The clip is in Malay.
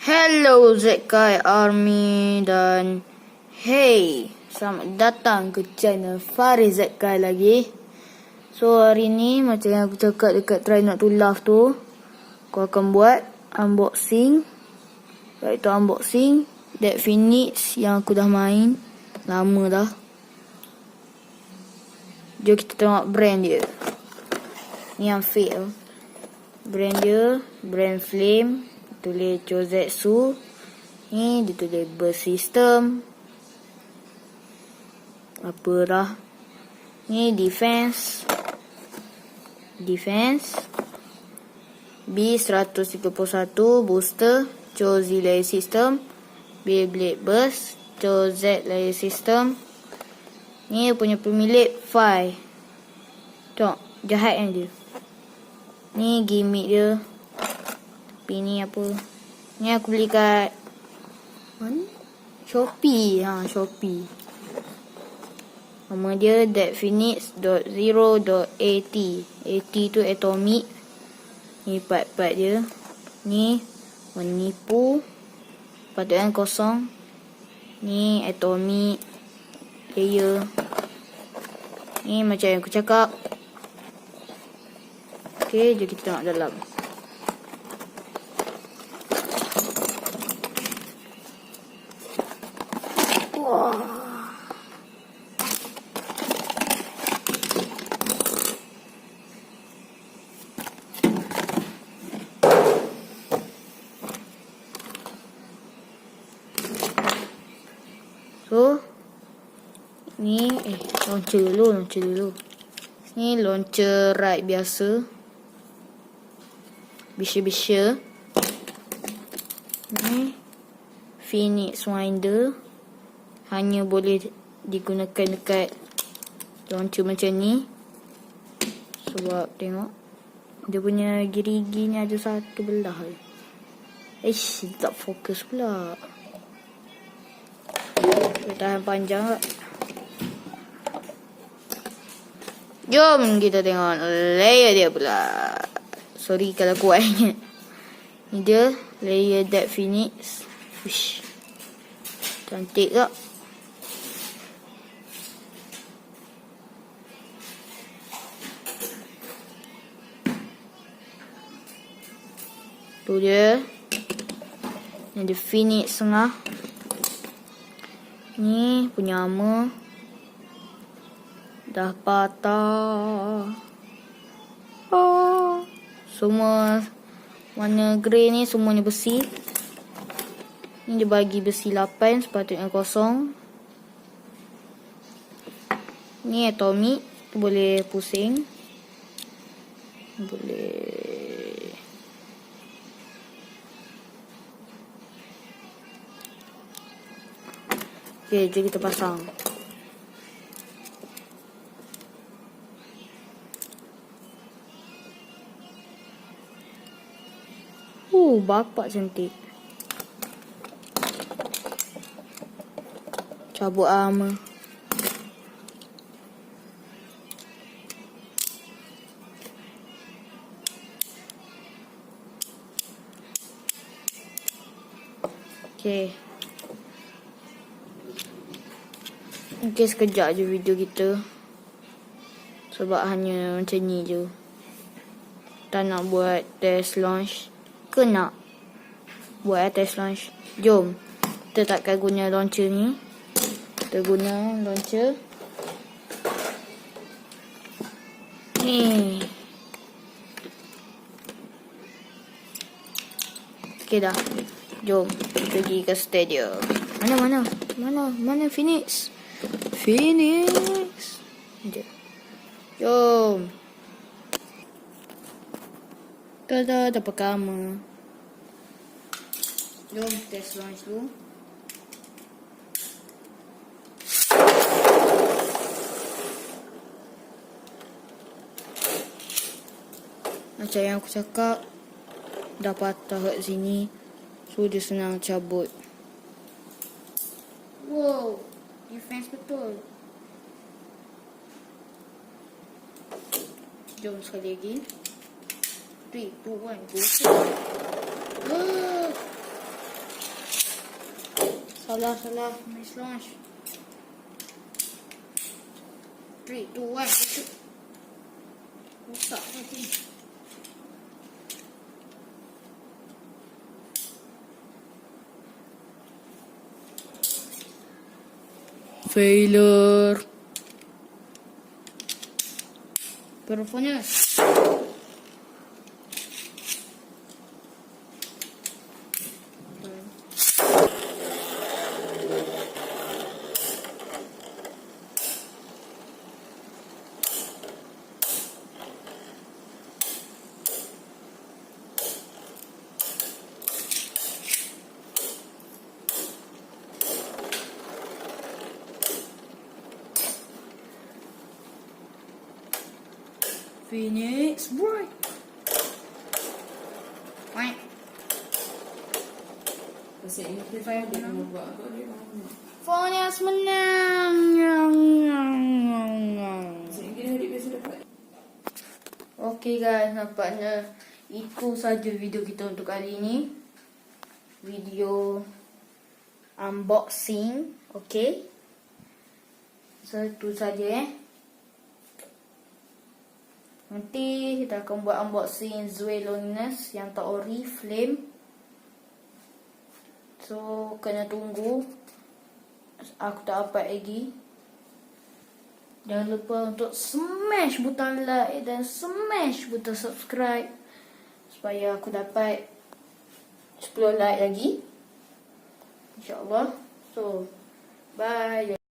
Hello Zekai Army dan hey, selamat datang ke channel Faris Zekai lagi. So hari ni macam yang aku cakap dekat Try Not to Laugh tu, aku akan buat unboxing. Iaitu unboxing Dead Phoenix yang aku dah main lama dah. Jom kita tengok brand dia. Ni yang fake tu. Brand dia, brand Flame. Tulis Chozetsu. Ni dia tulis burst system. Apa dah. Ni defense. B131 booster. Chozi layer system. Beyblade burst. Chozet layer system. Ni punya pemilik Fai. Tengok jahat kan dia. Ni gimmick dia. Tapi ni apa? Ni aku beli kat mana? Shopee. Shopee. Nama dia deadphoenix.0.at. AT tu atomic. Ni part-part dia. Ni menipu. Patutkan kosong. Ni atomic layer. Ni macam yang aku cakap. Okay, jom kita tengok dalam. So ni launcher dulu. Ni launcher ride biasa. Bisa-bisa. Ni Phoenix Winder. Hanya boleh digunakan dekat launcher macam ni. Sebab tengok dia punya gerigi ni ada satu belah. Tak fokus pula. Dia tahan panjang tak? Jom kita tengok layer dia pula. Sorry kalau kuat ingat. Ni dia layer Dead Phoenix. Wish. Cantik tak? Tu dia. Ni ada Phoenix tengah. Ni punya armor dah patah. Semua warna grey ni semuanya besi. Ni dia bagi besi 8, sepatutnya kosong. Ni atomic, boleh pusing. Boleh. Okay, jom kita pasang. Bapak cantik. Cabut armor. Okay. Okay, sekejap je video kita. Sebab hanya macam ni je. Tak nak buat test launch. Ke nak buat test launch? Jom. Kita takkan guna launcher ni. Kita guna launcher ni. Okay dah. Jom kita pergi ke stadium. Mana Phoenix? Jom. Dah pakai armor. Jom test launch dulu. Macam yang aku cakap, dah patah kat sini. So dia senang cabut. Wow, defense betul. Jom sekali lagi. 3, 2, 1, go. Salah. Nice launch. 3, 2, 1. Rosak lagi. Failure. Performanya. Phoenix Bright. Wait. Pasal amplifier dia nak buat apa dia nak. Phoenix menang. Pasal dia hari biasa dapat. Okay guys, nampaknya itu saja video kita untuk kali ini. Video unboxing. Okay. So itu saja Nanti kita akan buat unboxing Zue Loneliness yang tak ori flame. So kena tunggu. Aku tak upload lagi. Jangan lupa untuk smash butang like dan smash butang subscribe supaya aku dapat 10 like lagi, InsyaAllah. So bye.